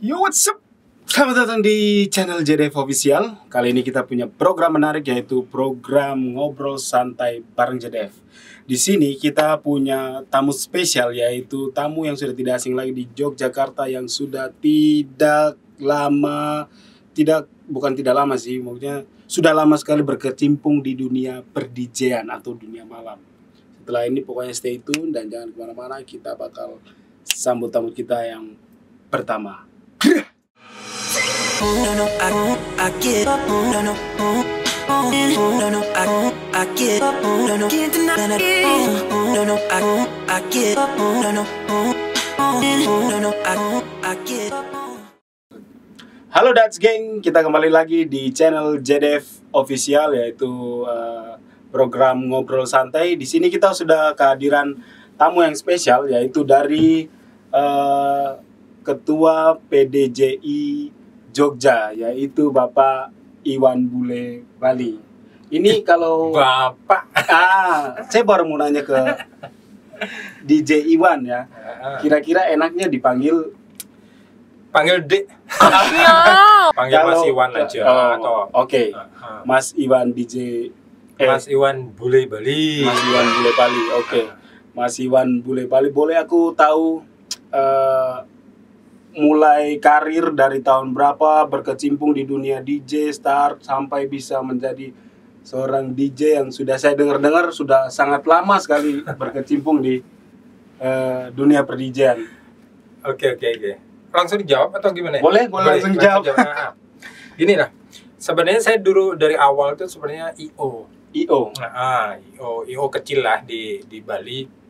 Yo, what's up? Selamat datang di channel JDF Official. Kali ini kita punya program menarik, yaitu program ngobrol santai bareng JDF. Di sini kita punya tamu spesial, yaitu tamu yang sudah tidak asing lagi di Yogyakarta, yang sudah bukan tidak lama sih, maksudnya sudah lama sekali berkecimpung di dunia per-DJ-an atau dunia malam. Setelah ini pokoknya stay tune dan jangan kemana-mana, kita bakal sambut tamu kita yang pertama. Halo Dats Gang, kita kembali lagi di channel JDF Official, yaitu program ngobrol santai. Di sini kita sudah kehadiran tamu yang spesial, yaitu dari Ketua PDJI Jogja, yaitu Bapak Iwan Bule Bali. Ini kalau Bapak, saya baru mau nanya ke DJ Iwan ya. Kira-kira enaknya dipanggil panggil D. Panggil Kalau- Mas Iwan aja atau Oke. Mas Iwan DJ Mas Iwan Bule Bali. Mas Iwan Bule Bali. Oke. Mas Iwan Bule Bali, boleh aku tahu mulai karir dari tahun berapa, berkecimpung di dunia DJ, start sampai bisa menjadi seorang DJ yang sudah saya dengar-dengar sudah sangat lama sekali berkecimpung di dunia per-DJ-an. Oke. Langsung dijawab atau gimana? Boleh langsung jawab. Gini lah. Sebenarnya saya dulu dari awal tuh sebenarnya IO. IO. IO kecil lah di Bali.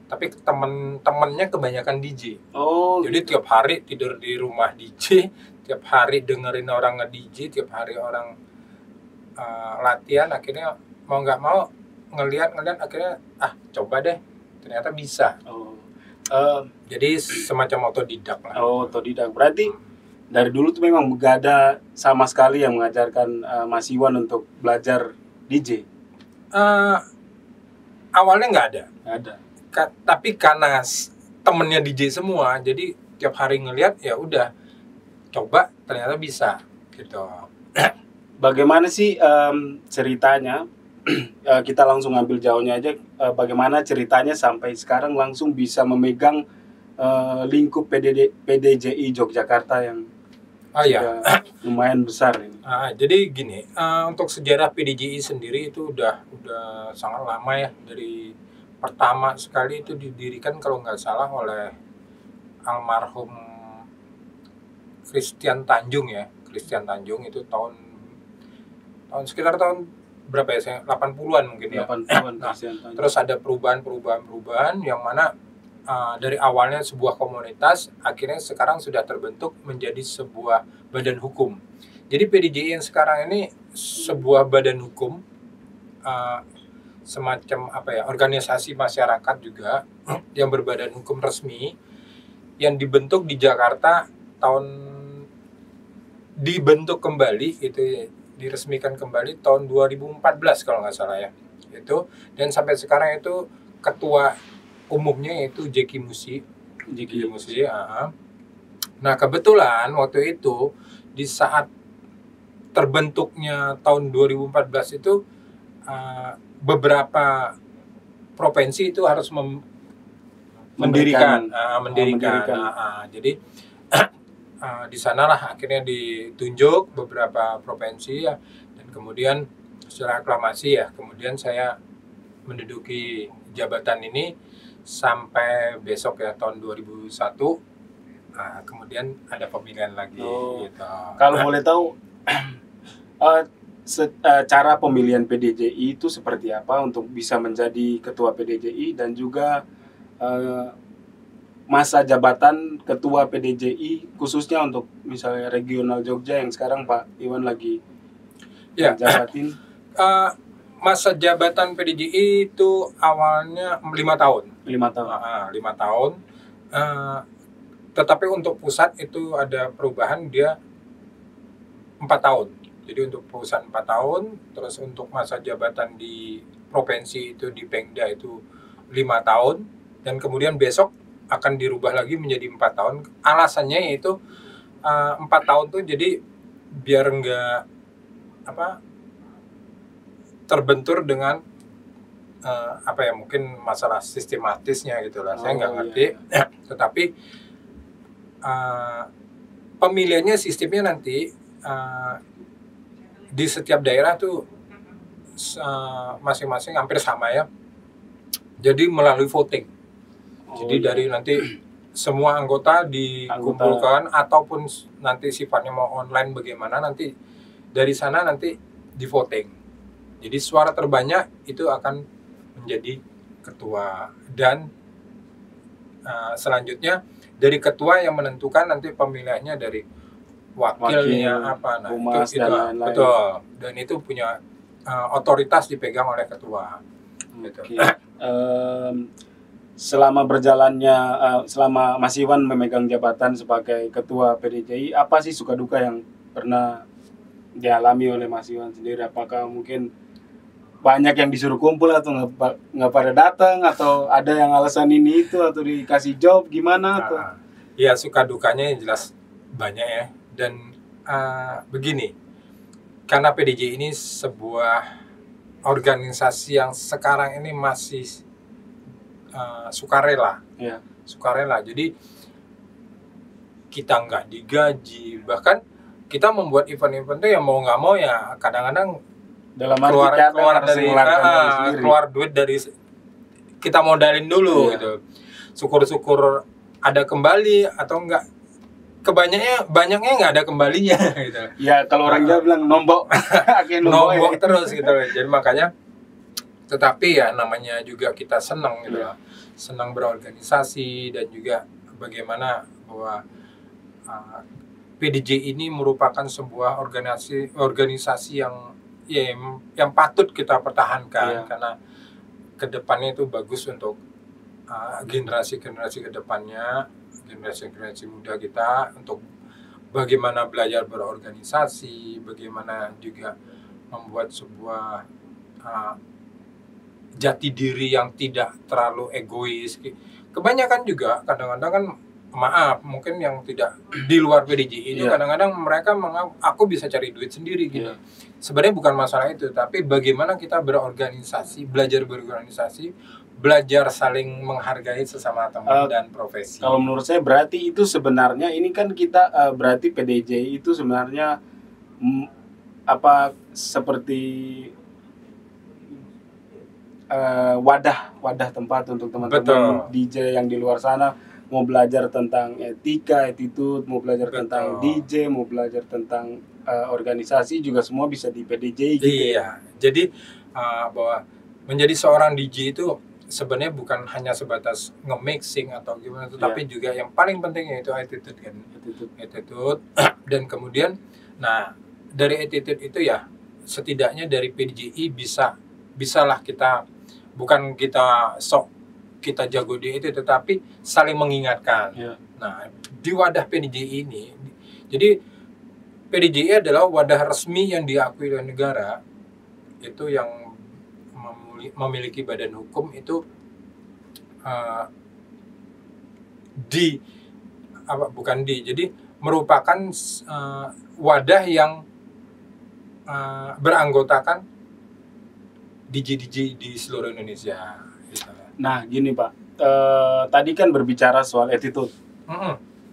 Tapi temen-temennya kebanyakan DJ. Oh, Jadi tiap hari tidur di rumah DJ, tiap hari dengerin orang nge-DJ, tiap hari orang latihan, akhirnya mau nggak mau ngelihat akhirnya coba deh, ternyata bisa. Jadi semacam otodidak lah. Otodidak. Berarti dari dulu tuh memang gak ada sama sekali yang mengajarkan Mas Iwan untuk belajar DJ. Awalnya nggak ada. Nggak ada. Tapi karena temennya DJ semua, jadi tiap hari ngelihat ya udah coba, ternyata bisa gitu. Bagaimana sih ceritanya? Kita langsung ambil jauhnya aja. Bagaimana ceritanya sampai sekarang langsung bisa memegang lingkup PDJI Yogyakarta yang sudah lumayan besar ini. Jadi gini, untuk sejarah PDJI sendiri itu udah sangat lama ya. Dari pertama sekali itu didirikan kalau nggak salah oleh almarhum Christian Tanjung ya. Christian Tanjung itu sekitar tahun berapa ya, saya 80-an mungkin ya. 80-an. Terus ada perubahan yang mana dari awalnya sebuah komunitas, akhirnya sekarang sudah terbentuk menjadi sebuah badan hukum. Jadi PDJI yang sekarang ini sebuah badan hukum, semacam organisasi masyarakat juga yang berbadan hukum resmi, yang dibentuk di Jakarta dibentuk kembali, itu diresmikan kembali tahun 2014 kalau nggak salah ya. Itu, dan sampai sekarang itu ketua umumnya yaitu Jeki Musi. Nah, kebetulan waktu itu di saat terbentuknya tahun 2014 itu beberapa provinsi itu harus mendirikan. Jadi di sanalah akhirnya ditunjuk beberapa provinsi ya, dan kemudian secara aklamasi ya, kemudian saya menduduki jabatan ini sampai besok ya, tahun 2001. Kemudian ada pemilihan lagi gitu. Kalau boleh tahu cara pemilihan PDJI itu seperti apa untuk bisa menjadi ketua PDJI, dan juga masa jabatan ketua PDJI khususnya untuk misalnya regional Jogja yang sekarang Pak Iwan lagi jabatin. Masa jabatan PDJI itu awalnya 5 tahun. 5 tahun. 5 tahun. Tetapi untuk pusat itu ada perubahan, dia 4 tahun. Jadi untuk pusat 4 tahun, terus untuk masa jabatan di provinsi itu, di Pemda itu 5 tahun, dan kemudian besok akan dirubah lagi menjadi 4 tahun. Alasannya yaitu 4 tahun tuh jadi biar nggak terbentur dengan mungkin masalah sistematisnya gitu lah. Saya nggak ngerti. Iya. Tetapi pemilihannya sistemnya nanti di setiap daerah tuh masing-masing hampir sama ya. Jadi melalui voting. Jadi dari nanti semua anggota dikumpulkan ataupun nanti sifatnya mau online bagaimana, nanti dari sana nanti di voting. Jadi suara terbanyak itu akan menjadi ketua, dan selanjutnya dari ketua yang menentukan nanti pemilihannya dari wakilnya itu betul, dan itu punya otoritas dipegang oleh ketua. Gitu. Selama berjalannya, selama Mas Iwan memegang jabatan sebagai ketua PDJI, apa sih suka duka yang pernah dialami oleh Mas Iwan sendiri? Apakah mungkin banyak yang disuruh kumpul atau nggak pada datang, atau ada yang alasan ini itu, atau dikasih job gimana? Atau? Ya suka dukanya yang jelas banyak ya. Dan begini, karena PDJI ini sebuah organisasi yang sekarang ini masih sukarela. Ya. Sukarela. Jadi kita nggak digaji, bahkan kita membuat event-event itu ya mau nggak mau ya kadang-kadang dalam keluar duit dari kita modalin dulu gitu. Syukur-syukur ada kembali atau enggak, banyaknya nggak ada kembalinya gitu. Ya kalau orang Jawa bilang nombok terus gitu. Jadi makanya, tetapi ya namanya juga kita senang gitu lah. Senang berorganisasi, dan juga bagaimana bahwa PDJ ini merupakan sebuah organisasi yang patut kita pertahankan, karena kedepannya itu bagus untuk generasi kedepannya, generasi muda kita, untuk bagaimana belajar berorganisasi, bagaimana juga membuat sebuah jati diri yang tidak terlalu egois. Kebanyakan juga kadang-kadang kan, maaf, mungkin yang tidak di luar PDJI itu kadang-kadang mereka menganggap aku bisa cari duit sendiri gitu. Sebenarnya bukan masalah itu, tapi bagaimana kita berorganisasi, belajar berorganisasi, belajar saling menghargai sesama teman dan profesi. Kalau menurut saya berarti itu sebenarnya ini kan kita berarti PDJI itu sebenarnya seperti wadah tempat untuk teman-teman DJ yang di luar sana mau belajar tentang etika, attitude, mau belajar tentang DJ, mau belajar tentang organisasi, juga semua bisa di PDJI gitu. Iya. Jadi bahwa menjadi seorang DJ itu sebenarnya bukan hanya sebatas nge-mixing atau gimana, tetapi juga yang paling penting yaitu attitude kan. Attitude. Dan kemudian dari attitude itu ya setidaknya dari PDJI bisalah kita, bukan kita kita jago di itu, tetapi saling mengingatkan. Nah, di wadah PDJI ini, jadi PDJI adalah wadah resmi yang diakui oleh negara, itu yang memiliki badan hukum itu jadi merupakan wadah yang beranggotakan DJ di seluruh Indonesia. Nah, gini Pak, tadi kan berbicara soal attitude.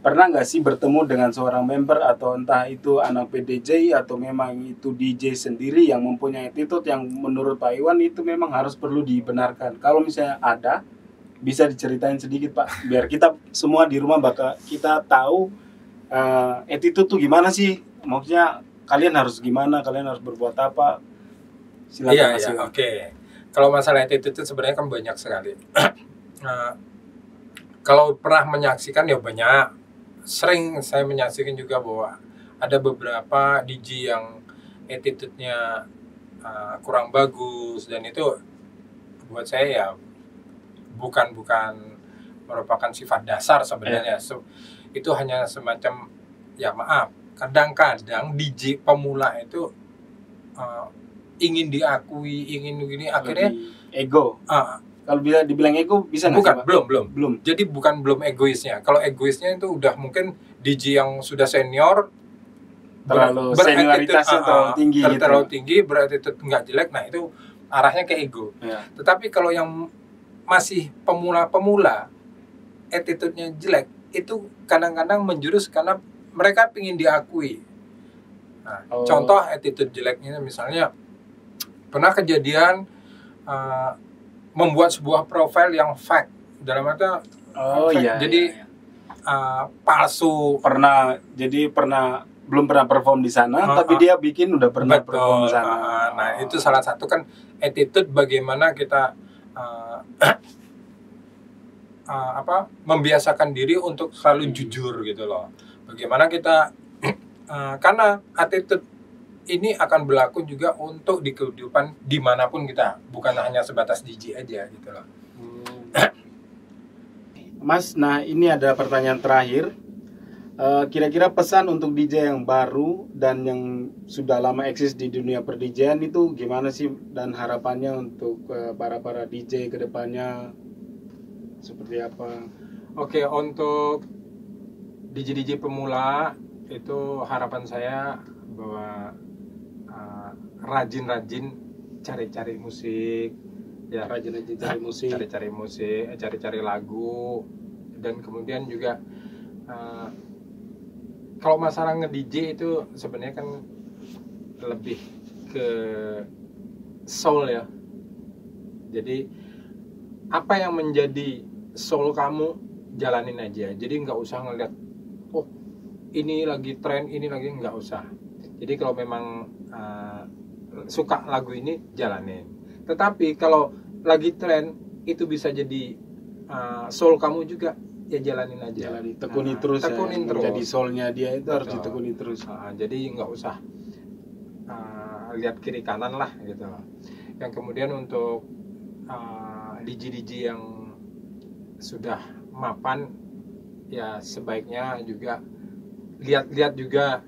Pernah nggak sih bertemu dengan seorang member, atau entah itu anak PDJ atau memang itu DJ sendiri yang mempunyai attitude yang menurut Pak Iwan itu memang harus perlu dibenarkan? Kalau misalnya ada, bisa diceritain sedikit Pak, biar kita semua di rumah kita tahu attitude tuh gimana sih? Maksudnya kalian harus gimana, kalian harus berbuat apa? Silakan Mas Iwan. Oke. Kalau masalah attitude itu sebenarnya kan banyak sekali. Kalau pernah menyaksikan ya banyak. Sering saya menyaksikan juga bahwa ada beberapa DJ yang attitude-nya kurang bagus, dan itu buat saya ya bukan merupakan sifat dasar sebenarnya. Itu hanya semacam, ya maaf, kadang-kadang DJ pemula itu ingin diakui, ingin begini, akhirnya ego. Kalau bisa dibilang ego bisa nggak sih, Bukan, Pak? belum. Jadi bukan belum egoisnya. Kalau egoisnya itu udah mungkin DJ yang sudah senior, Terlalu senioritasnya terlalu tinggi gitu. terlalu tinggi, berattitude nggak jelek. Nah itu arahnya ke ego. Ya. Tetapi kalau yang masih pemula-pemula, attitude-nya jelek, itu kadang-kadang menjurus karena mereka ingin diakui. Nah, contoh attitude jeleknya misalnya pernah kejadian membuat sebuah profil yang fake, dalam artinya jadi palsu. Belum pernah perform di sana, tapi dia bikin udah pernah perform di sana. Nah itu salah satu kan attitude bagaimana kita membiasakan diri untuk selalu jujur gitu loh. Bagaimana kita karena attitude ini akan berlaku juga untuk di kehidupan dimanapun kita, bukan hanya sebatas DJ aja gitu loh. Mas, nah ini ada pertanyaan terakhir. Kira-kira pesan untuk DJ yang baru dan yang sudah lama eksis di dunia per-DJ-an itu gimana sih, dan harapannya untuk para DJ ke depannya seperti apa? Oke, untuk DJ pemula itu harapan saya bahwa rajin-rajin cari-cari musik, ya rajin-rajin cari musik, cari-cari lagu, dan kemudian juga kalau masalah nge-DJ itu sebenarnya kan lebih ke soul ya. Jadi apa yang menjadi soul kamu jalanin aja. Jadi nggak usah ngeliat oh ini lagi tren, ini lagi, nggak usah. Jadi kalau memang suka lagu ini jalanin. Tetapi kalau lagi tren itu bisa jadi soul kamu juga, ya jalanin aja. Tekuni terus. Jadi soulnya dia itu harus ditekuni terus. Jadi nggak usah lihat kiri kanan lah gitu. Yang kemudian untuk DJ yang sudah mapan, ya sebaiknya juga lihat juga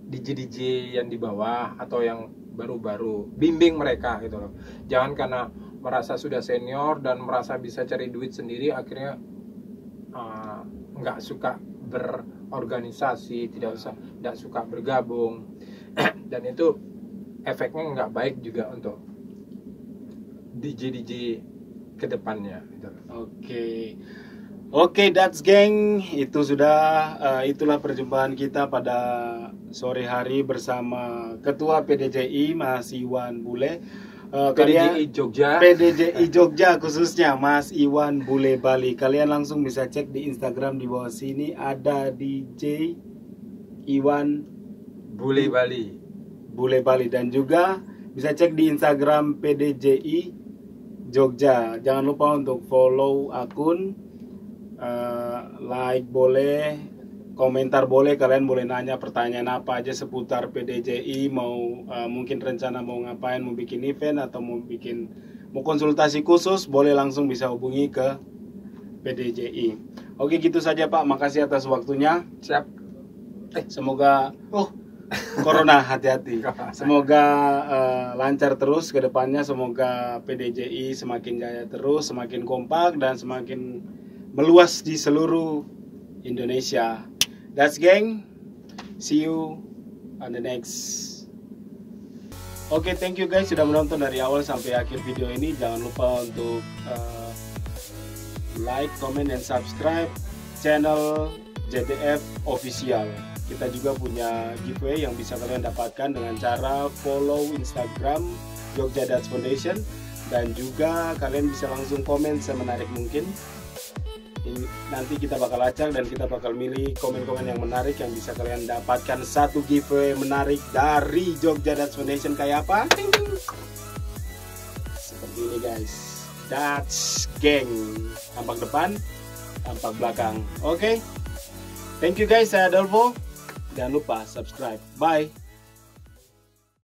DJ yang di bawah atau yang baru-baru, bimbing mereka gitu loh. Jangan karena merasa sudah senior dan merasa bisa cari duit sendiri akhirnya nggak suka berorganisasi, tidak suka bergabung, dan itu efeknya nggak baik juga untuk DJ kedepannya. Gitu. Oke, that's gang. Itulah perjumpaan kita pada sore hari bersama Ketua PDJI Mas Iwan Bule. PDJI Jogja khususnya Mas Iwan Bule Bali. Kalian langsung bisa cek di Instagram di bawah sini, ada DJ Iwan Bule Bali, dan juga bisa cek di Instagram PDJI Jogja. Jangan lupa untuk follow akun, like boleh, komentar boleh, kalian boleh nanya pertanyaan apa aja seputar PDJI, mungkin rencana mau ngapain, mau bikin event atau mau konsultasi khusus, boleh langsung bisa hubungi ke PDJI. Oke, gitu saja Pak, makasih atas waktunya. Siap. Semoga Corona hati-hati. Semoga lancar terus ke depannya, semoga PDJI semakin jaya terus, semakin kompak dan semakin meluas di seluruh Indonesia. That's gang. See you on the next. Oke, thank you guys sudah menonton dari awal sampai akhir video ini. Jangan lupa untuk like, comment, dan subscribe channel JDF Official. Kita juga punya giveaway yang bisa kalian dapatkan dengan cara follow Instagram Jogja Dance Foundation, dan juga kalian bisa langsung komen semenarik mungkin. Nanti kita bakal acak dan kita bakal milih komen-komen yang menarik yang bisa kalian dapatkan satu giveaway menarik dari Jogja Dance Foundation. Kayak apa? Ding, ding. Seperti ini guys. That's gang. Tampak depan, tampak belakang. Oke. Thank you guys, saya Adolfo. Jangan lupa subscribe. Bye.